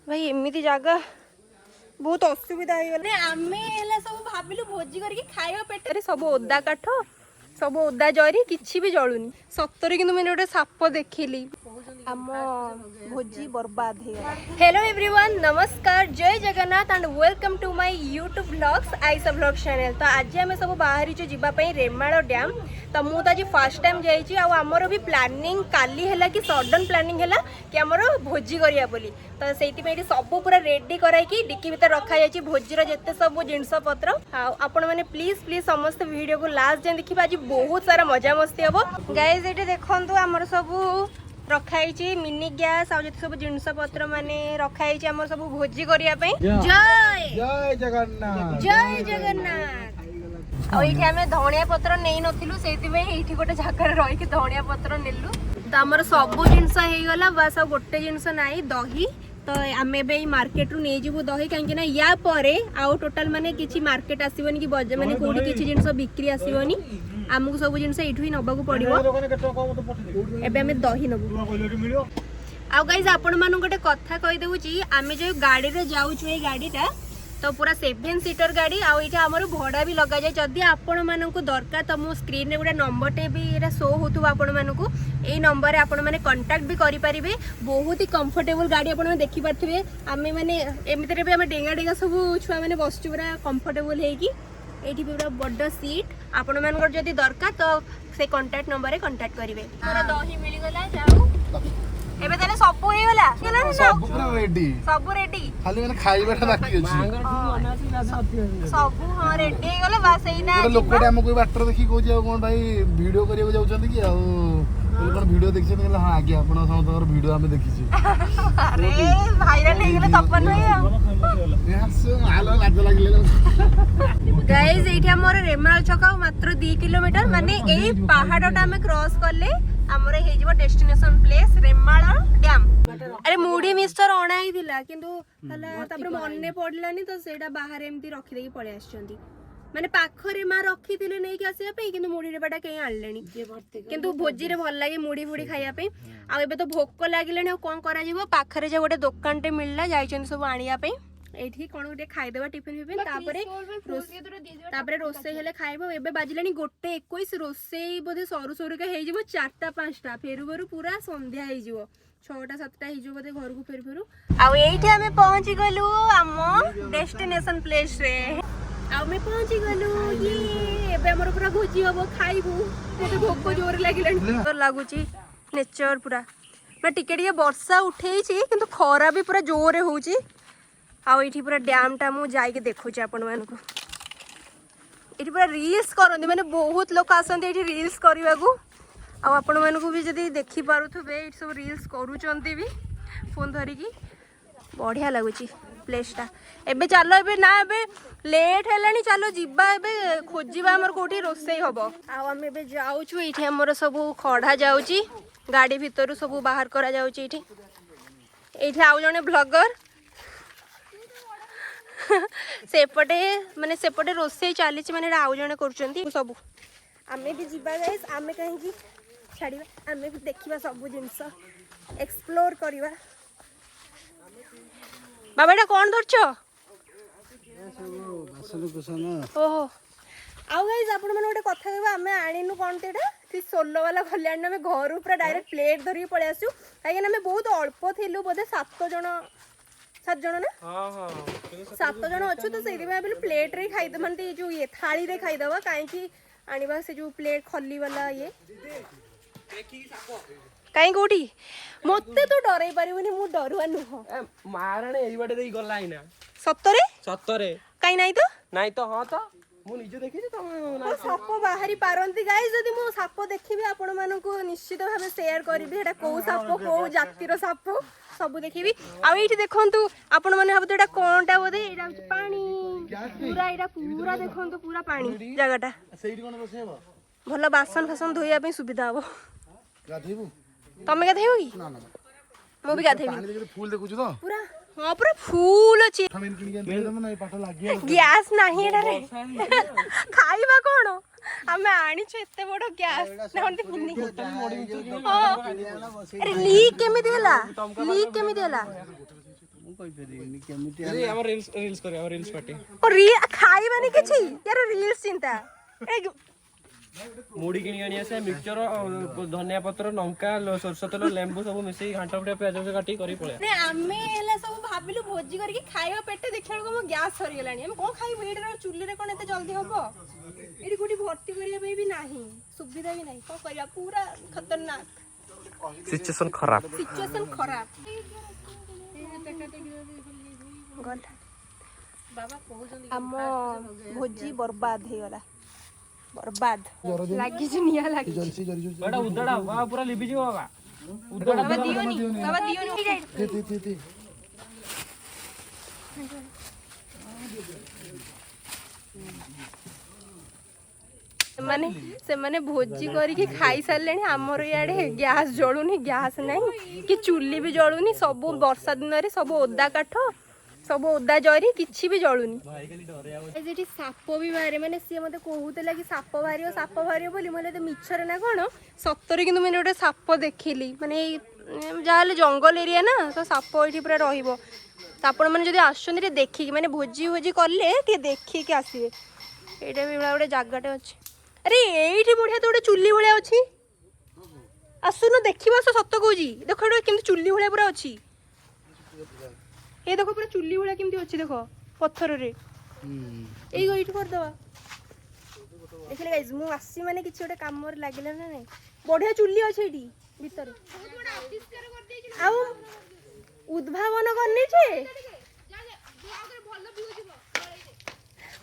भाई एमती जगह बहुत असुविधा आम सब भाविलु भोजी करके खाଇବା पेट सब ओदा काठ सब ओदा जरी किछि भी जलुनी सतरे किंतु मैंने गोटे साप देखिली आम भोजी बर्बाद हो गला। हेलो एवरीवन, नमस्कार, जय Jagannath and welcome to my YouTube vlogs आईसा व्लॉग चैनल। तो आज आम सब बाहरी जावाई रेमाल डैम। तो मुझे आज फर्स्ट टाइम जाइए आमर भी प्लानिंग काली है कि सडन प्लानिंग है कि आमर भोजी करिया बोली। तो से सब पूरा रेडी कराई डिक्की भीतर रखा जाए भोजीर जिते सब जिनस पत्र। आपण मैंने प्लीज प्लीज समस्त वीडियो को लास्ट जाए देखिए। आज बहुत सारा मजा मस्ती हम गाइज। ये देखु आमर सब रखाई मिनी गैस आ सब जिनस पत्र माने रखाई आमर सब भोजी करने। जय जय जगन्नाथ, जय जगन्नाथ। आईठी आम धनिया पत्र नहीं नथिलु से गोटे जगह रही धनिया पत्र नेलु। तो आमर सब जिनस हो गला बस आ गोटे जिनस नाई दही। तो आम ए मार्केट रू नहीं जीवु दही कहीं या परे आउ टोटाल माने किछि मार्केट आसीबनी कि बजार माने कोडी किछि जिनस बिक्री आसीबनी। आमको सब जिनस एठु ही नबाकू पड़िबो। एबे आम दही नबु। आ गाइस आपण मानु गोटे कथा कहि देउची आमे जो गाड़ी रे जाउछु ए गाड़ीटा तो पूरा 7 सीटर गाड़ी आईटा आमर भड़ा भी लगा जाए। जदि आपण मानकु दरकार तो मो स्क्रीन रे गोटे नंबरटे भी एरा शो होतु आपण मानकु ए नंबर रे आपण माने कांटेक्ट भी करि परिबे। बहुत ही कंफर्टेबल गाड़ी आपण माने देखि पारथिबे। आमे माने एमितरे भी आमे डेंगा डेंगा सब छुआ माने बसचु पूरा कंफर्टेबल हेकी। एठी पूरा बड़ सीट आपण मानकर जदि दरकार तो से कांटेक्ट नंबर रे कांटेक्ट करिवे। पूरा दही मिली गला जाऊ एबे तने सब हो गला सब पूरा रेडी सब रेडी खाली माने खाइबाटा बाकी अछि सब। हां रेडी हो गला बस एइना लोकटे हमको बाटर देखि को जाओ कोन भाई वीडियो करियो जाउछन कि आ कोन वीडियो देखि छन हां आगे आपण समतर वीडियो हमें देखि छी। अरे वायरल हे गेले तपन होय यस आलो लाज लागले। गाइस एठी हमर रेमाल छका मात्र 2 किलोमीटर माने एई पहाड़टा हमें क्रॉस करले हमर हे जीव डेस्टिनेशन प्लेस रेमाल डैम। अरे मुड़ी मिक्सचर अणा हिला किंतु हला तापर मन्ने पडलानी तो सेटा बाहर एमती रखि देकी पळे आछंती माने पाखरे मा रखी दिले नै कि आसिया पे किंतु मुड़ी रेबाटा कहीं आलेनी किंतु भोजी रे भल लागे मुड़ी फुड़ी खाइया पे। आ एबे तो भोक लागिलेनी कोन करा जीवो पाखरे जे गोटे दुकानटे मिलला जाइछन सब आनिया पे एठी कोन गोटे खाइ देबा टिफिन हिबिन तापरे रोसे हेले खाइबो। एबे बाजिलानी गोटे 21 रोसे बोधे सरू सरू के हे जीवो 4टा 5टा फेरु फेरु पूरा संध्या हे जीवो 6टा 7टा हे जीवो बोधे घर को फेरु फेरु। आ एठी हमें पहुंची गलु हम डेस्टिनेशन प्लेस रे। आ मैं पहुंची गलु ये एबे हमर पूरा भोजी हबो खाइबु। मते भोक जोर लागिलानी तो लागुची नेचर पूरा मैं टिके टिके वर्षा उठेइची किंतु खरा भी पूरा जोरे होउची। आउ ये पूरा डैम टा मु जाके देखुचे आपण मानकु ये पूरा रील्स करते माने बहुत लोग आसते ये रील्स करने को। आपण मानकु भी जदि देखि पारुथबे ये सब रील्स करूचंती भी फोन धरिकी बढ़िया लगुची प्लेसटा। एबे चलो एबे ना एबे लेट हेलानी चलो जिबा एबे खोजिबा हमर कोठी रोसई हबो। आ हम एबे जाउछु इथे हमर सब खड़ा जाउची गाड़ी भीतर सब बाहर करा जाउची। इथे एथे आउ जने ब्लॉगर सेपटे माने सेपटे रोसई चली माने आउ जने करचंती सब। आमे भी जिबा गाइस आमे कहीं छाड़ीबा आमे भी देखिबा सब जिंस एक्सप्लोर करिबा। बाबाटा कोन धरछो ओहो। आउ गाइस आपण माने गोटे कथा कहबा आमे आनिनु कोन तेडा सी 16 वाला कल्याण में घर ऊपर डायरेक्ट प्लेट धरि पळे आसु काहे ना बहुत अल्प थिलु बोधे 7 जण ना। हां हां 7 जण अच्छु तो सेदी में प्लेट रे खाइ द मानते जो ये थाली रे खाइ दवा काहे कि आनिबा से जो प्लेट खल्ली वाला ये काहे कोठी मते तो डरै परिबनी मु डरुआ नुह मारणे एई बाटे देई गलाइना सत्तरे सत्तरे काहे नाही तो हां तो मु निजे देखि त साप बाहरी पारंती गाइस। जदि मु साप देखिबे आपण मानकु निश्चित भाबे शेयर करबे एटा को साप को जातिर साप सब देखिबी। आ एठी देखंतु आपण माने भाबते एटा कोनटा बोधे एटा पानी पूरा एटा पूरा देखंतु पूरा पानी जगहटा सेठी कोन बसेबो भलो बासन फासन धोइया पे सुविधा हबो। गाधेबू तमे गाधेबो की ना ना मु भी गाधेबी पानी देखि फूल देखुछु तो पूरा हां पूरा फूल अछि गैस नाही एटा रे खाइबा कोन आमे आनी छ एते बड़ गैस नहंती पिन्नी अरे लीक केमिति हला कहि परिबिनी केमिति ये हमर रील्स करे हमर रील्स पार्टी ओ री खाई माने किछि यार रील्स चिंता ए मुड़ी किणी आनी आसे मिक्सचर धनिया पत्र लंका सरसो तेल लेंबू सब मिसई घांटा फटा प्याज काटी करी पळे ने आमे हेला सब भाबिलु भोजी करके खाइबा पेटे देखला को गैस सरी गेलानी हम कोन खाइबो एडरा चुल्ली रे कोन एते जल्दी होबो एडी गुडी भर्ती करिया पे भी नाही सुविधा भी नाही को करिया पूरा खतरनाक सिचुएशन खराब खराब गल बाबा कहउछन हम भोजी बर्बाद हे गला बर्बाद लागी जे निया लागी बड़ा उदड़ा वा पूरा लिबी जी बाबा उदड़ा बाबा दियोनी दे से भोजी करके खाई सारे आमर इे गैस जलुनी गैस नहीं कि चुली भी जलुनी सब वर्षा दिन में सब ओदा काठ सब ओदा जरी किसी भी जलुनी साप भी बाहर माने सी मत कहूला कि साप बाहर बोली मतलब मिछर ना कौन सतरे कि मैंने गोटे साप देखिली माने जहाँ जंगल एरिया ना तो साप ये पूरा रही आपण मैंने जब आसुँच देखिकी मैंने भोजी भोजी कले देखिकी आसवे यहाँ भी गोटे जगटे अच्छे अरे ये बढ़िया तो गोटे चुली भाया अच्छी आसुन देखा सत कौच देख केमती चुली भाया पूरा अच्छी ये देख पूरा चुली भाया केमती अच्छी देख पत्थर रे ये करदे देखिए गाइज मु आसी माने किसी गोटे काम लगे ना नहीं बढ़िया चुली अच्छे ये भीतर उद्भावन करनी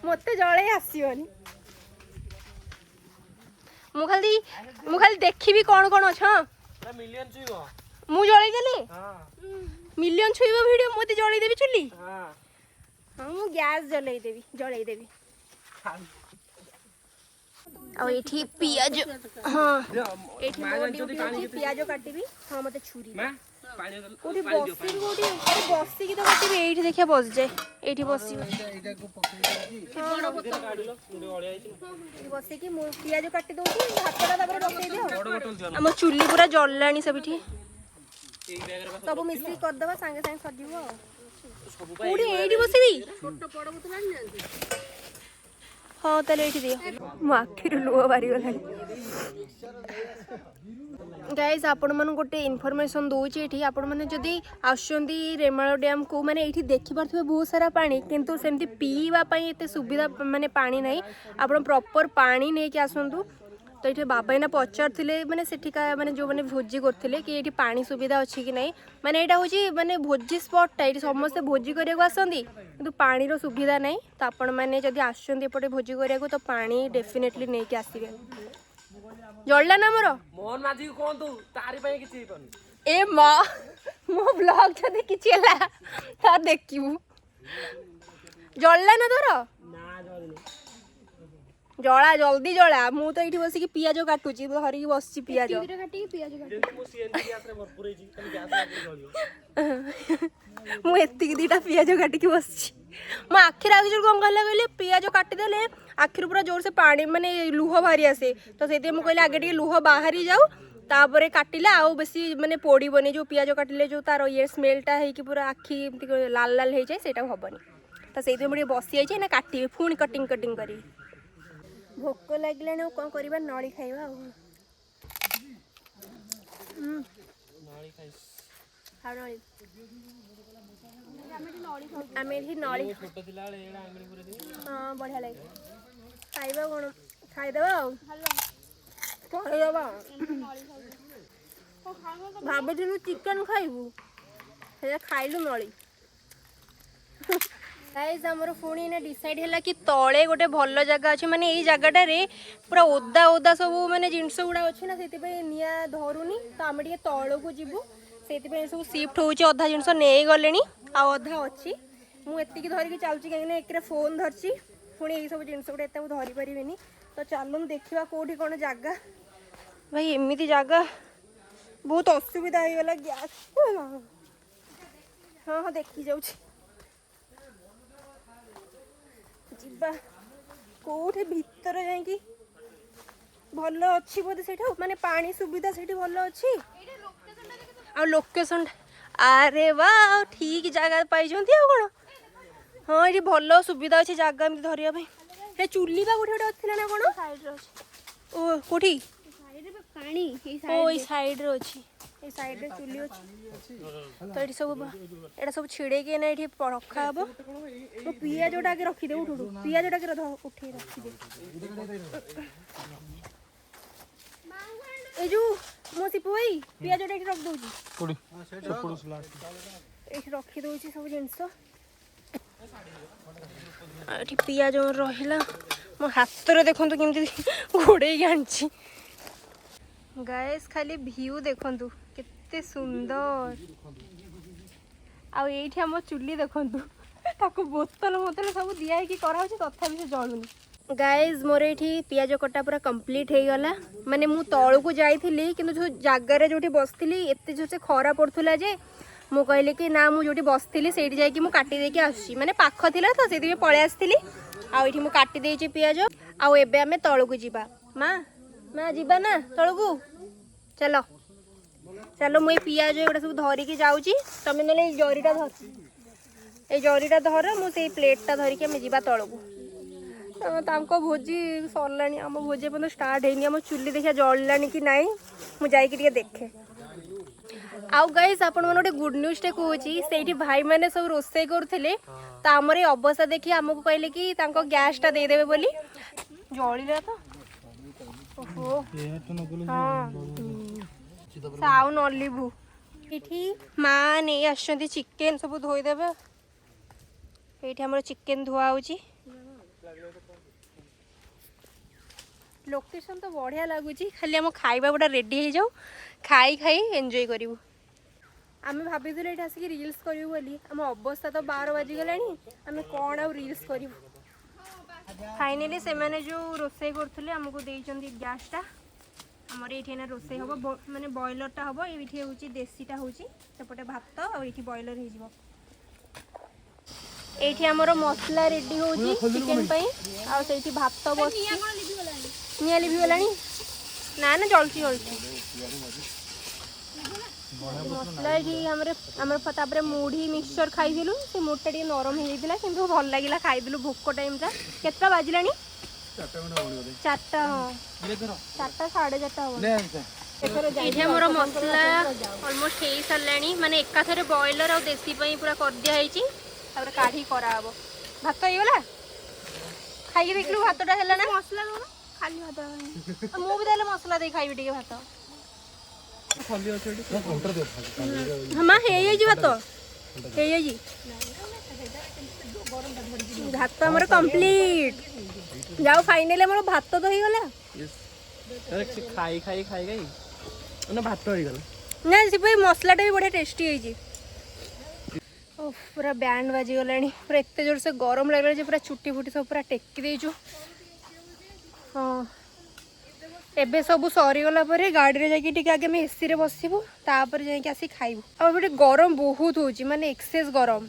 मत जल आसनी मु खाली देखी कौन कौन अच्छा मिलियन छुइबो मु जळै देली हां मिलियन छुइबो वीडियो मते जळै देबी चुली हां हां मु गैस जळै देबी आ एठी पियाज हां एठी मो ड्यूटी पियाज काटिबी हां मते छुरी कोठी बसी कोठी अरे बसी की तो काटिबी एठी देखिया बस जाए एठी बसी एटा को पकड़ी बस की मु पियाज काटी दउची हातटा तापर रखै दियो हम चुली पूरा जललानी सबठी सब मिस्त्री कर दबा संगे संगे सजीबो कोठी एठी बसीबी छोटो पड़ बुतलानी जानती हाँ ताले एठी दियो मो आखिर लुह बारी गलानी गाइस आपण मन गोटे इनफॉरमेशन दउची एठी आपण मन जदी आछंदी रेमाल डैम को माने एठी देखि परथबे बहुत सारा पानी किंतु सेमती पीवा पई एते सुविधा माने पानी नाही आपण प्रॉपर पानी नै कि आसंतु तो ये बाबा ना पचारे मैंने सेठिका मैंने जो मैंने भोजी करते कि ये पानी सुविधा अच्छी कि नहीं माने यहाँ हूँ माने भोजी स्पॉटा ये समस्ते भोजी करने आसती कि पानी सुविधा नहीं तो आपण मैंने जब आसपटे भोजी करने तो पानी डेफिनेटली नहीं कि आसवे जल्ला ना मोर मोहन माझी कहतु तारी पई किछि पनी ए मां मो ब्लॉग जदि किछि हला ता देखिबू जल्ला ना तोर ना जल्दी जला जल्दी जला मु तो ये बस पियाज काटुची धरिकी बस पियाज मुझे दीटा पियाज काटिकी बस मो आखिर आगे जो कौन कहला कहले पियाज काटिदेले आखिर पूरा जोर से पानी माने लुह बाहरी आसे तो से कहले आगे टे लुह बाहरी जाऊ तापर काटिले आउ बेसी माने पोड़बनी जो पियाज काटिले जो तार ये स्मेलटा है पूरा आखि लाल लाल हो जाए सेटा हेनी तो से मुझे बसी जाइए ना काटे पुणी कटिंग कटिंग करी भोक लगे कौन करवा नड़ी खाइबा नड़ी हाँ बढ़िया लगे खाइबा कौन खाईदेवा भावुलु चिकेन खाइबू खाइलु नड़ी गाइस हमर पुणी ना डिसाइड हैला कि तळे गोटे भल जगह अछि माने एई जगहटा रे पूरा ओदा ओदा सब माने जिंस गुडा अछि ना सेति पे निया धरुनी तो आमे ଟିକେ तळो को जिवु सेति पे सब शिफ्ट होउची अधा जिंस नै गलेनी आ अधा अछि मु एति की धरि के चालुची कि ना एकरे फोन धरची पुणी एई सब जिंस गुडा एते धरि परिबेनी तो चालुन देखिबा कोठी कोन जगह भाई एमिति जगह बहुत असुविधा हो गला गैस हां हां देखि जाउची जीवा कोठे भीतर जाइकी भल अच्छी बोधे से माने पानी सुविधा से भल अच्छी आ लोकेशन ଆରେ ବା ଠିକ ଜାଗା ପାଇଛନ୍ତି ଆଉ କ'ଣ। ହଁ ଏଠି ଭଲ ସୁବିଧା ଅଛି ଜାଗା ଏମିତି ଧରିବା ପାଇଁ। ଏ ଚୁଲି ବା କୋଉଠି ଗୋଟେ ଥିଲା ନା କ'ଣ? ସାଇଡରେ ଅଛି। ଓ କୋଉଠି? ସାଇଡରେ ପାଣି ଓ ଏଇ ସାଇଡରେ ଅଛି। ଏଇ ସାଇଡରେ ଚୁଲି ଅଛି। ତ ଏଠି ସବୁ ଏଇଟା ସବୁ ଛିଡେଇକି ଏଇନା ଏଠି ରଖା ହବ। ମୋ ପିଆଜଟା ଆଗେ ରଖିଦେ। ଉଠୁ ପିଆଜଟା ଆଗେ ଉଠେଇ ରଖିଦେ। ଏଇ ଯୋଉ ମୋ ସିପୁ ଭାଇ ପିଆଜଟା ଏଠି ରଖିଦଉଛି। ଏଠି ରଖିଦଉଛି ସବୁ ଜିନିଷ। ଏଠି ପିଆଜ ରହିଲା। ମୋ ହାତରେ ଦେଖନ୍ତୁ କେମିତି ଘୋଡ଼େଇକି ଆଣିଛି। ଗାଏସ୍ ଖାଲି ଭିଉ ଦେଖନ୍ତୁ କେତେ ସୁନ୍ଦର। ଆଉ ଏଇଠି ଆମ ଚୁଲି ଦେଖନ୍ତୁ ତାକୁ ବୋତଲ ସବୁ ଦିଆ ହେଇକି କରାହେଉଛି ତଥାପି ସେ ଜଳୁନି। ଗାଏସ୍ ମୋର ଏଇଠି ପିଆଜ କଟା ପୁରା କମ୍ପ୍ଲିଟ୍ ହେଇଗଲା। ମାନେ ମୁଁ ତଳକୁ ଯାଇଥିଲି କିନ୍ତୁ ଯେଉଁ ଜାଗାରେ ଯେଉଁଠି ବସିଥିଲି ଏତେ ଜୋରସେ ଖରା ପଡ଼ୁଥିଲା ଯେ ମୁଁ କହିଲି କି ନା ମୁଁ ଯେଉଁଠି ବସିଥିଲି ସେଇଠି ଯାଇକି ମୁଁ କାଟି ଦେଇକି ଆସୁଛି। ମାନେ ପାଖ ଥିଲା ତ ସେଇଥିପାଇଁ ପଳେଇ ଆସିଥିଲି। ଆଉ ଏଇଠି ମୁଁ କାଟି ଦେଇଛି ପିଆଜ। ଆଉ ଏବେ ଆମେ ତଳକୁ ଯିବା। ମା ଯିବା ନା ତଳକୁ? ଚାଲ ଚାଲ ମୁଁ ଏଇ ପିଆଜ ଏଗୁଡ଼ା ସବୁ ଧରିକି ଯାଉଛି। ତମେ ନହେଲେ ଏଇ ଜରିଟା ଧର ମୁଁ ସେଇ ପ୍ଲେଟ୍ଟା ଧରିକି ଆମେ ଯିବା ତଳକୁ। ତାଙ୍କ ଭୋଜି ସରିଲାଣି। ଆମ ଭୋଜି ପର୍ଯ୍ୟନ୍ତ ଷ୍ଟାର୍ଟ ହେଇନି। ଆମ ଚୁଲି ଦେଖିଆ ଜଳିଲାଣି କି ନାହିଁ ମୁଁ ଯାଇକି ଟିକେ ଦେଖେ। ଆଉ ଗାଇସ୍ ଆପଣମାନେ ଗୋଟେ ଗୁଡ୍ ନ୍ୟୁଜ୍ଟେ କହୁଛି। ସେଇଠି ଭାଇମାନେ ସବୁ ରୋଷେଇ କରୁଥିଲେ ତ ଆମର ଏଇ ଅବସ୍ଥା ଦେଖି ଆମକୁ କହିଲେ କି ତାଙ୍କ ଗ୍ୟାସ୍ଟା ଦେଇଦେବେ ବୋଲି। ଜଳିଲା ତ ଓହୋ ସାଉ ନଲିଭୁ। ଏଇଠି ମା ନେଇ ଆସିଛନ୍ତି ଚିକେନ ସବୁ ଧୋଇଦେବେ। ଏଇଠି ଆମର ଚିକେନ ଧୁଆ ହେଉଛି। ଲୋକେସନ୍ ତ ବଢ଼ିଆ ଲାଗୁଛି। ଖାଲି ଆମ ଖାଇବା ଗୁଡ଼ା ରେଡ଼ି ହେଇଯାଉ ଖାଇ ଏନ୍ଜୟ କରିବୁ। ଆମେ ଭାବିଥିଲୁ ଏଠି ଆସିକି ରିଲ୍ସ କରିବୁ ବୋଲି। ଆମ ଅବସ୍ଥା ତ 12 ବାଜିଗଲାଣି। ଆମେ କ'ଣ ଆଉ ରିଲ୍ସ କରିବୁ। ଫାଇନାଲି ସେମାନେ ଯେଉଁ ରୋଷେଇ କରୁଥିଲେ ଆମକୁ ଦେଇଛନ୍ତି ଗ୍ୟାସ୍ଟା। ଆମର ଏଇଠି ଏଇନା ରୋଷେଇ ହେବ। ମାନେ ବଏଲରଟା ହେବ। ଏଇଠି ହେଉଛି ଦେଶୀଟା ହେଉଛି। ସେପଟେ ଭାତ ଆଉ ଏଇଠି ବଏଲର ହେଇଯିବ। ଏଇଠି ଆମର ମସଲା ରେଡ଼ି ହେଉଛି ଚିକେନ ପାଇଁ। ଆଉ ସେଇଠି ଭାତ ବସିଛି। ନିଆଁ ଲିଭିଗଲାଣି ନା ଜଳୁଛି। ମସଲା ଏଠି ଆମର ତାପରେ ମୁଢ଼ି ମିକ୍ସଚର ଖାଇଥିଲୁ। ସେ ମୁଢ଼ିଟା ଟିକେ ନରମ ହେଇଯାଇଥିଲା କିନ୍ତୁ ଭଲ ଲାଗିଲା। ଖାଇଦେଲୁ ଭୋକ ଟାଇମ୍ଟା। କେତେଟା ବାଜିଲାଣି? 4ଟା। ହଁ 4ଟା 4:30 ହେବ। ଏଇଠି ଆମର ମସଲା ଅଲମୋଷ୍ଟ ହେଇସାରିଲାଣି। ମାନେ ଏକାଥରେ ବଏଲର ଆଉ ଦେଶୀ ପାଇଁ ପୁରା କରିଦିଆ ହେଇଛି। ତାପରେ କାଢ଼ି କରାହେବ। ଭାତ ହେଇଗଲା। ଖାଇକି ଦେଖିଲୁ ଭାତଟା ହେଲା ନା? ମସଲା ଦଉନ ଖାଲି ଭାତ। ମୁଁ ବି ତାହେଲେ ମସଲା ଦେଇ ଖାଇବି ଟିକେ ଭାତ। ମା ହେଇଯାଇଛି ଭାତ ହେଇଯାଇଛି। ଭାତ ଆମର କମ୍ପ୍ଲିଟ୍। ଯାଉ ଫାଇନାଲି ଆମର ଭାତ ତ ହେଇଗଲା। ଖାଇ ଭାତ ହେଇଗଲା ନା ସେ ମସଲାଟା ବି ବଢ଼ିଆ ଟେଷ୍ଟି ହେଇଛି। ପୁରା ବ୍ୟାଣ୍ଡ ବାଜିଗଲାଣି। ପୁରା ଏତେ ଜୋରସେ ଗରମ ଲାଗିଲା ଯେ ପୁରା ଚୁଟି ଫୁଟି ସବୁ ପୁରା ଟେକି ଦେଇଛୁ। ହଁ ଏବେ ସବୁ ସରିଗଲା ପରେ ଗାଡ଼ିରେ ଯାଇକି ଟିକେ ଆଗେ ଆମେ ଏସିରେ ବସିବୁ। ତାପରେ ଯାଇକି ଆସି ଖାଇବୁ। ଆଉ ଏବେ ଟିକେ ଗରମ ବହୁତ ହେଉଛି। ମାନେ ଏକ୍ସେସ୍ ଗରମ।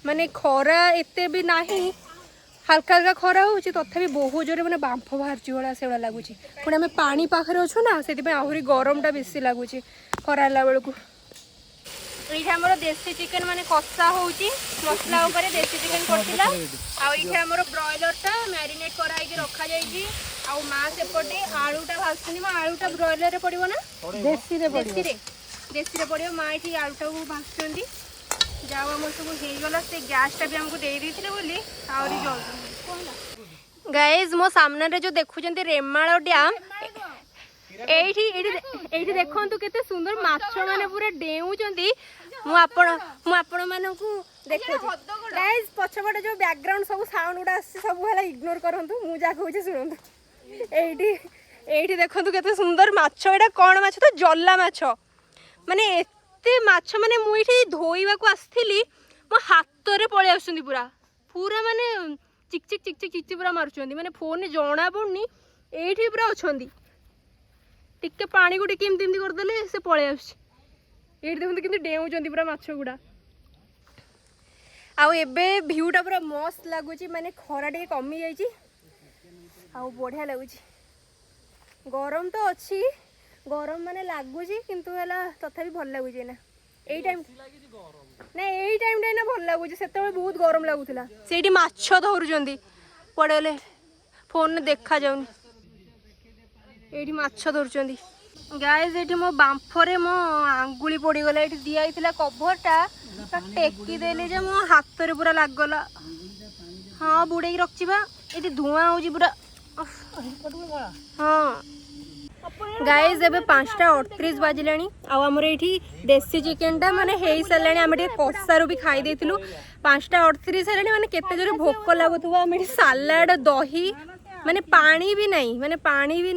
ମାନେ ଖରା ଏତେ ବି ନାହିଁ। ହାଲକା ଖରା ହେଉଛି ତଥାପି ବହୁତ ଜୋରେ ମାନେ ବାମ୍ଫ ବାହାରୁଛି ଭଳିଆ ସେଗୁଡ଼ା ଲାଗୁଛି। ପୁଣି ଆମେ ପାଣି ପାଖରେ ଅଛୁ ନା ସେଥିପାଇଁ ଆହୁରି ଗରମଟା ବେଶୀ ଲାଗୁଛି ଖରା ହେଲା ବେଳକୁ। ଏଇଠି ଆମର ଦେଶୀ ଚିକେନ ମାନେ କଷା ହେଉଛି। ମସଲା ଉପରେ ଦେଶୀ ଚିକେନ ପଡ଼ିଥିଲା। ଆଉ ଏଇଠି ଆମର ବ୍ରଏଲରଟା ମ୍ୟାରିନେଟ୍ କରାହେଇକି ରଖାଯାଇଛି। ଆଉ ମା ସେପଟେ ଆଳୁଟା ଭାଜୁଛନ୍ତି। ମା ଆଳୁଟା ବ୍ରଏଲରରେ ପଡ଼ିବ ନା ଦେଶୀରେ ପଡ଼ିବ। ମା ଏଠି ଆଳୁଟାକୁ ଭାଜୁଛନ୍ତି। ଯାଉ ଆମର ସବୁ ହେଇଗଲା। ସେ ଗ୍ୟାସ୍ଟା ବି ଆମକୁ ଦେଇଥିଲେ ବୋଲି ଆହୁରି ଜଲ୍ଦି। ଗାଇଜ୍ ମୋ ସାମ୍ନାରେ ଯେଉଁ ଦେଖୁଛନ୍ତି ରେମାଳ ଡ୍ୟାମ୍। ଏଇଠି ଦେଖନ୍ତୁ କେତେ ସୁନ୍ଦର ମାଛ ମାନେ ପୁରା ଡେଉଁଛନ୍ତି। ମୁଁ ଆପଣମାନଙ୍କୁ ଦେଖୁଛି। ଗାଇଜ୍ ପଛପଟେ ଯେଉଁ ବ୍ୟାକଗ୍ରାଉଣ୍ଡ ସବୁ ସାଉଣ୍ଡ ଗୁଡ଼ା ଆସୁଛି ସବୁ ହେଲା ଇଗ୍ନୋର କରନ୍ତୁ। ମୁଁ ଯାହା କହୁଛି ଶୁଣନ୍ତୁ। ଏଇଠି ଦେଖନ୍ତୁ କେତେ ସୁନ୍ଦର ମାଛ। ଏଇଟା କ'ଣ ମାଛ? ତ ଜଲା ମାଛ। ମାନେ ଏତେ ମାଛ ମାନେ ମୁଁ ଏଇଠି ଧୋଇବାକୁ ଆସିଥିଲି ମୋ ହାତରେ ପଳେଇ ଆସୁଛନ୍ତି ପୁରା ମାନେ ଚିକ୍ ପୁରା ମାରୁଛନ୍ତି। ମାନେ ଫୋନରେ ଜଣା ପଡ଼ୁନି ଏଇଠି ପୁରା ଅଛନ୍ତି। ଟିକେ ପାଣିକୁ ଟିକେ ଏମିତି କରିଦେଲେ ସେ ପଳେଇ ଆସୁଛି। ଏଇଠି ଦେଖନ୍ତୁ କିନ୍ତୁ ଡେଉଁଛନ୍ତି ପୁରା ମାଛ ଗୁଡ଼ା। ଆଉ ଏବେ ଭିୟୁଟା ପୁରା ମସ୍ତ ଲାଗୁଛି। ମାନେ ଖରା ଟିକେ କମି ଯାଇଛି ଆଉ ବଢ଼ିଆ ଲାଗୁଛି। ଗରମ ତ ଅଛି। ଗରମ ମାନେ ଲାଗୁଛି କିନ୍ତୁ ହେଲା ତଥାପି ଭଲ ଲାଗୁଛି ନା। ଏଇ ଟାଇମ୍ ନା ଏଇ ଟାଇମ୍ଟା ନା ଭଲ ଲାଗୁଛି, ସେତେବେଳେ ବହୁତ ଗରମ ଲାଗୁଥିଲା। ସେଇଠି ମାଛ ଧରୁଛନ୍ତି, କୁଆଡ଼େ ଗଲେ ଫୋନରେ ଦେଖାଯାଉନି। ଏଇଠି ମାଛ ଧରୁଛନ୍ତି ଗାଇସ୍। ଏଇଠି ମୋ ବାମ୍ଫରେ ମୋ ଆଙ୍ଗୁଳି ପଡ଼ିଗଲା। ଏଇଠି ଦିଆହେଇଥିଲା କଭରଟା, ଟେକି ଦେଲି ଯେ ମୋ ହାତରେ ପୁରା ଲାଗିଗଲା। ହଁ ବୁଡ଼େଇକି ରଖିଛି ବା, ଏଇଠି ଧୂଆଁ ହେଉଛି ପୁରା। ହଁ ଗାଇସ୍ ଏବେ 5:38 ବାଜିଲାଣି। ଆଉ ଆମର ଏଇଠି ଦେଶୀ ଚିକେନଟା ମାନେ ହେଇସାରିଲାଣି। ଆମେ ଟିକେ କଷାରୁ ବି ଖାଇ ଦେଇଥିଲୁ। 5:38 ହେଲାଣି, ମାନେ କେତେ ଜୋରେ ଭୋକ ଲାଗୁଥିବ। ଆମେ ଏଠି ସାଲାଡ଼, ଦହି, ମାନେ ପାଣି ବି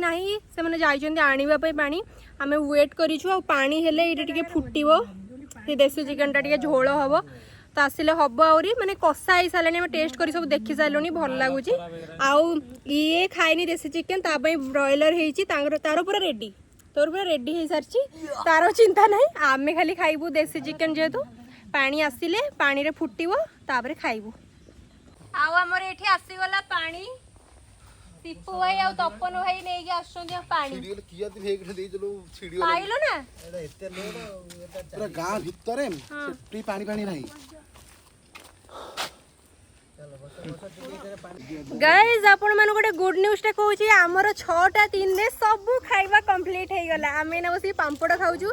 ନାହିଁ। ସେମାନେ ଯାଇଛନ୍ତି ଆଣିବା ପାଇଁ ପାଣି। ଆମେ ୱେଟ୍ କରିଛୁ। ଆଉ ପାଣି ହେଲେ ଏଇଟା ଟିକେ ଫୁଟିବ, ସେ ଦେଶୀ ଚିକେନଟା ଟିକେ ଝୋଳ ହବ, ତ ଆସିଲେ ହବ। ଆହୁରି ମାନେ କଷା ହେଇସାରିଲାଣି, ଆମେ ଟେଷ୍ଟ କରି ସବୁ ଦେଖି ସାରିଲୁଣି, ଭଲ ଲାଗୁଛି। ଆଉ ଇଏ ଖାଇନି ଦେଶୀ ଚିକେନ, ତା ପାଇଁ ବ୍ରଏଲର ହେଇଛି। ତାର ପୁରା ରେଡି, ତୋର ପୁରା ରେଡି ହେଇସାରିଛି, ତାର ଚିନ୍ତା ନାହିଁ। ଆମେ ଖାଲି ଖାଇବୁ ଦେଶୀ ଚିକେନ, ଯେହେତୁ ପାଣି ଆସିଲେ ପାଣିରେ ଫୁଟିବ, ତାପରେ ଖାଇବୁ। ଆଉ ଆମର ଏଠି ଆସିଗଲା ପାଣି। ଦୀପୁ ଭାଇ ଆଉ ତପନ ଭାଇ ନେଇକି ଆସୁଛନ୍ତି ପାଣି। ପାଇଲ ନା ପୁରା ଗାଁ ଭିତରେ ସେଠି ପାଣି ନାହିଁ। ଗାଇସ୍ ଆପଣ ମାନଙ୍କୁ ଗୋଟେ ଗୁଡ୍ ନ୍ୟୁଜ ଟା କହୁଛି, ଆମର 6:03 ରେ ସବୁ ଖାଇବା କମ୍ପ୍ଲିଟ ହେଇଗଲା। ଆମେ ଏଇନା ବସିକି ପାମ୍ପଡ଼ ଖାଉଛୁ।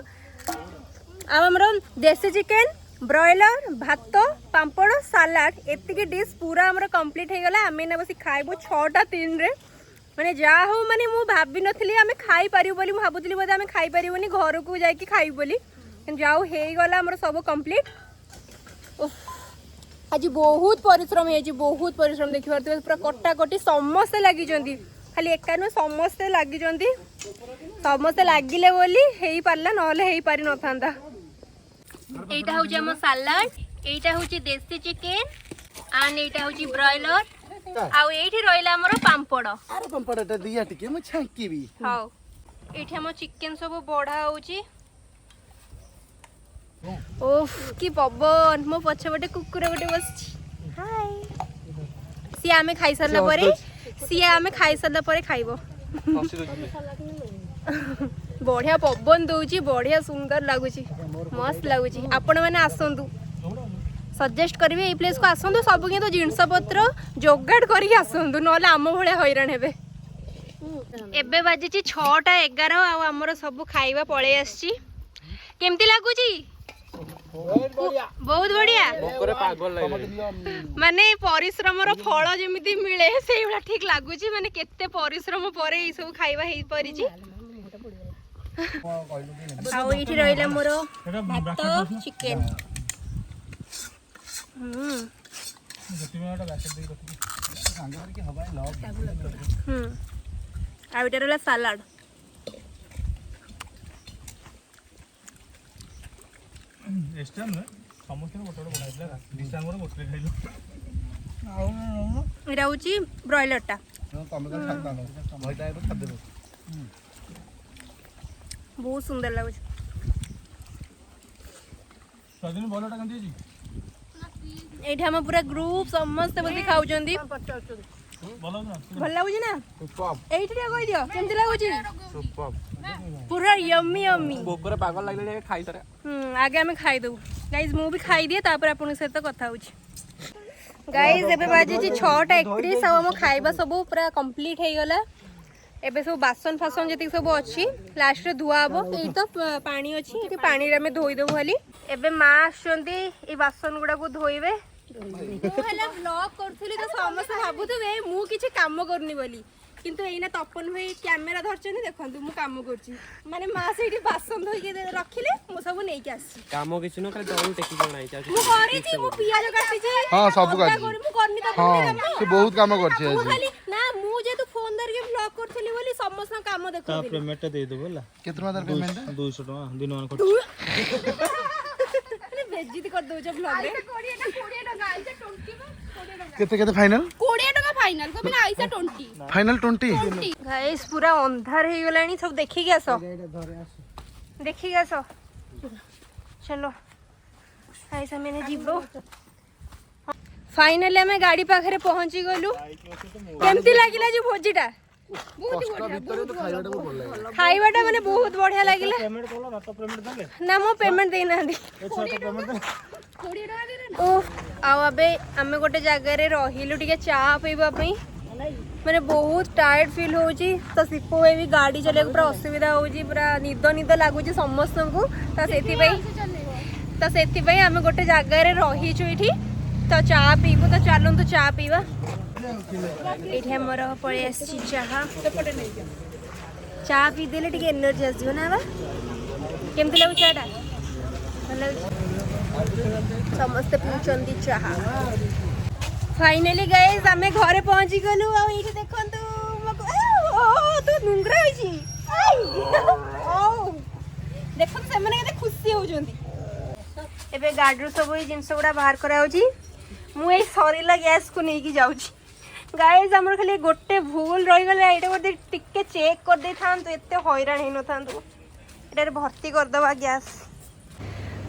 ଆଉ ଆମର ଦେଶୀ ଚିକେନ, ବ୍ରଏଲର, ଭାତ, ପାମ୍ପଡ଼, ସାଲାଡ, ଏତିକି ଡିସ୍ ପୁରା ଆମର କମ୍ପ୍ଲିଟ ହେଇଗଲା। ଆମେ ଏଇନା ବସି ଖାଇବୁ 6:03 ରେ। ମାନେ ଯାହା ହଉ, ମାନେ ମୁଁ ଭାବିନଥିଲି ଆମେ ଖାଇପାରିବୁ ବୋଲି। ମୁଁ ଭାବୁଥିଲି ବୋଧେ ଆମେ ଖାଇପାରିବୁନି, ଘରକୁ ଯାଇକି ଖାଇବୁ ବୋଲି। ଯାଉ ହେଇଗଲା ଆମର ସବୁ କମ୍ପ୍ଲିଟ। ଆଜି ବହୁତ ପରିଶ୍ରମ ହେଇଛି, ବହୁତ ପରିଶ୍ରମ। ଦେଖିପାରୁଥିବେ ପୁରା କଟାକଟି ସମସ୍ତେ ଲାଗିଛନ୍ତି, ଖାଲି ଏକା ନୁହେଁ, ସମସ୍ତେ ଲାଗିଛନ୍ତି। ସମସ୍ତେ ଲାଗିଲେ ବୋଲି ହେଇପାରିଲା, ନହେଲେ ହେଇପାରିନଥାନ୍ତା। এইটা হচ্ছে আমার সালাড, এইটা হচ্ছে দেশি চিকেন, আর এইটা হচ্ছে ব্রয়লার, আর এইটি রইলা আমার পাম্পড়। আরে পাম্পড়টা দিয়া টিকে মই ছাঙ্কিবি। হাও এইটি আমার চিকেন সব বড়া হଉଛି। ওফ কি পবন, ମୋ ପଛପଟେ କୁକୁର ଗୋଟେ ବସିଛି। ହାଇ, ସିଏ ଆମେ ଖାଇସାରିଲା ପରେ ଖାଇବ। ବଢିଆ ପବନ ଦଉଛି, ବଢିଆ ସୁନ୍ଦର ଲାଗୁଛି, ମସ୍ତ ଲାଗୁଛି। ଆପଣ ମାନେ ଆସନ୍ତୁ, ସଜେଷ୍ଟ କରିବେ ଏଇ ପ୍ଲେସକୁ ଆସନ୍ତୁ। ସବୁ କିନ୍ତୁ ଜିନିଷ ପତ୍ର ଯୋଗାଡ଼ କରିକି ଆସନ୍ତୁ, ନହେଲେ ଆମ ଭଳିଆ ହଇରାଣ ହେବେ। ଏବେ ବାଜିଛି 6:11 ଆଉ ଆମର ସବୁ ଖାଇବା ପଳେଇ ଆସିଛି। କେମିତି ଲାଗୁଛି? ବହୁତ ବଢିଆ। ମାନେ ପରିଶ୍ରମର ଫଳ ଯେମିତି ମିଳେ ସେଇଭଳିଆ ଠିକ ଲାଗୁଛି। ମାନେ କେତେ ପରିଶ୍ରମ ପରେ ଏଇ ସବୁ ଖାଇବା ହେଇପାରିଛି। ଆଉ ଏଇଠି ରହିଲା ମୋର ଭାତ, ଚିକେନ। ଆଉ ଏଇଟା ରହିଲା ସାଲାଡ। এটা হচ্ছে ব্রয়লারটা। ବହୁତ ସୁନ୍ଦର ଲାଗୁଛି। ଏଇଠି ଆମ ପୁରା ଗ୍ରୁପ ସମସ୍ତେ ବସି ଖାଉଛନ୍ତି। ଭଲ ଲାଗୁଛି ନା? ଏଇଠି ଟିକେ କହିଦିଅ କେମିତି ଲାଗୁଛି? ପୁରା ୟମ୍ମି ୟମ୍ମି। ଭୋକରେ ପାଗଳ ଲାଗିଲେ ଖାଇସାରେ। ଆଗେ ଆମେ ଖାଇଦବୁ ଗାଇଜ। ମୁଁ ବି ଖାଇଦିଏ, ତାପରେ ଆପଣଙ୍କ ସହିତ କଥା ହଉଛି। ଗାଇଜ ଏବେ ବାଜିଛି 6:31 ଆଉ ଆମ ଖାଇବା ସବୁ ପୁରା କମ୍ପ୍ଲିଟ ହେଇଗଲା। ଏବେ ସବୁ ବାସନ ଫାସନ ଯେତିକି ସବୁ ଅଛି ଲାଷ୍ଟରେ ଧୁଆ ହବ। ଏଇ ତ ପାଣି ଅଛି, ଏଠି ପାଣିରେ ଆମେ ଧୋଇଦେବୁ ଖାଲି। ଏବେ ମା ଆସୁଛନ୍ତି ଏଇ ବାସନ ଗୁଡାକୁ ଧୋଇବେ। ମୁଁ ହେଲେ ବ୍ଲଗ କରୁଥିଲି ତ ସମସ୍ତେ ଭାବୁଥିବେ ମୁଁ କିଛି କାମ କରୁନି ବୋଲି, କିନ୍ତୁ ଏଇନା ତପନ ଭାଇ କ୍ୟାମେରା ଧରିଛନ୍ତି, ଦେଖନ୍ତୁ ମୁଁ କାମ କରୁଛି। ମାନେ ମା ସେଇଠି ବାସନ ଧୋଇକି ରଖିଲେ, ମୁଁ ସବୁ ନେଇକି ଆସିଛି। କାମ କିଛି ନୁହଁ, ଖାଲି ଦହି ଟେକି ଜଣାଇଛି। ମୁଁ କରିଛି, ମୁଁ ପିଆଜ କାଟିଛି। ହଁ ସବୁ କାଟିଛି। ମୁଁ କରିନି ତ ସେ ବହୁତ କାମ କରିଛି ମୁଁ ଆଜି। ଖାଲି ନା, ମୁଁ ଯେହେତୁ ଫୋନ ଧରିକି ବ୍ଲଗ କରୁଥିଲି ବୋଲି ସମସ୍ତଙ୍କ କାମ ଦେଖୁଥିଲି। पेमेंट दे दो बोला କେତେ ଟଙ୍କା ତାର ପେମେଣ୍ଟ? 200 टका दिन मान खर्च ବେଜିତ କରିଦଉଛ ବ୍ଲଗରେ। କେତେ କେତେ ଫାଇନାଲ? 20 ଟଙ୍କା ଫାଇନାଲ କବି ନା ଆଇସା 20 ଫାଇନାଲ 20। ଗାଇସ୍ ପୁରା ଅନ୍ଧାର ହେଇଗଲାଣି, ସବୁ ଦେଖିକି ଆସ, ଦେଖିକି ଆସ। चलो ऐसा मैंने जीवो। फाइनली आम गाड़ी पाखे पहुंची गलु। केमती लगिला जो भोजीटा? କଷ୍ଟ ଭିତରେ ତ ଖାଇବାଟା ବହୁତ ଭଲ ଲାଗେ। ଖାଇବାଟା ମାନେ ବହୁତ ବଢିଆ ଲାଗିଲା। पेमेंट कलो ना तो पेमेंट देले ନା ମୁଁ ପେମେଣ୍ଟ ଦେଇନାହାନ୍ତି। ए छा तो पेमेंट देले ଓ ଆଉ ଏବେ ଆମେ ଗୋଟେ ଜାଗାରେ ରହିଲୁ ଟିକେ ଚା ପିଇବା ପାଇଁ। ମାନେ ବହୁତ ଟାୟାର୍ଡ ଫିଲ୍ ହଉଛି ତ ସିପୁ ଭାଇ ବି ଗାଡି ଚଲେଇବାକୁ ପୁରା ଅସୁବିଧା ହଉଛି, ପୁରା ନିଦ ନିଦ ଲାଗୁଛି ସମସ୍ତଙ୍କୁ। ତ ସେଥିପାଇଁ ଆମେ ଗୋଟେ ଜାଗାରେ ରହିଛୁ ଏଠି ତ ଚା ପିଇବୁ। ତ ଚାଲନ୍ତୁ ଚା ପିଇବା। ଏଇଠି ଆମର ପଳେଇ ଆସିଛି ଚାହା। ଚା ପିଇଦେଲେ ଟିକେ ଏନର୍ଜି ଆସିବ ନା ବା। କେମିତି ଲାଗୁଛି ଚାଟା? ଭଲ ଲାଗୁଛି। ସମସ୍ତେ ପିଉଛନ୍ତି ଚାହା। फाइनली गाइस आमे घरे पहुंची गलु। आ एठी देखंतु तू नुंगरा होइची देखो से माने केते खुशी होउजंती। एबे गाडरू सब ई जिंस गुडा बाहर करा होची। मु ए सरीला गैस को नेकी जाउची। गाइस हमर खाली गोटे भूल रही गले, एटा गोटे टिके चेक कर दे थांतु, एते हैरान हे न थांतु। एटारे भर्ती कर दवा गैस।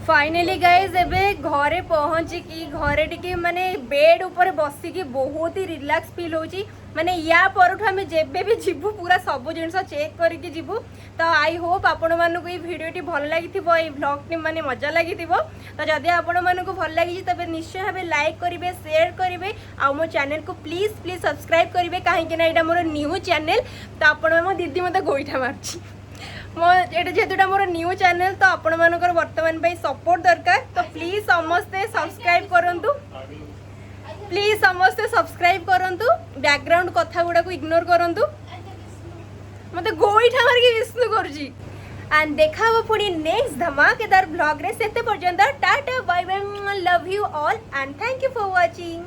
फाइनली गाइज एबे घरे पहुँची कि घरे टिके माने बेड ऊपर बसिकी बहुत ही रिलैक्स फील होची। माने या परठू आमे जेबे भी जीवु पूरा सब जिनस चेक करके जीवु। तो आई होप आपण मानकु ई वीडियोटी भल लागिथिबो, ई व्लॉगटी माने मजा लागिथिबो। तो जदि आपण मानकु भल लागिछि तबे निश्चय भाबे लाइक करिवे, शेयर करिवे आ मो चैनल को प्लीज प्लीज सब्सक्राइब करिवे, काहे कि ना एटा मोर न्यू चैनल। तो आपण मो दीदी मते गोइठा मारछि मो एटा जेतुटा मोर न्यू चैनल। तो आपण मानकर वर्तमान भाई सपोर्ट दरकार। तो प्लीज समस्ते सब्सक्राइब करंतु, प्लीज समस्ते सब्सक्राइब करंतु, बैकग्राउंड कथा गुडा को इग्नोर करंतु। मते गोइठा मारके विष्णु करजी। एंड देखा हो पुणी नेक्स्ट धमाकेदार ब्लॉग रे। सेते पर्यंत tata bye bye, love you all and thank you for watching.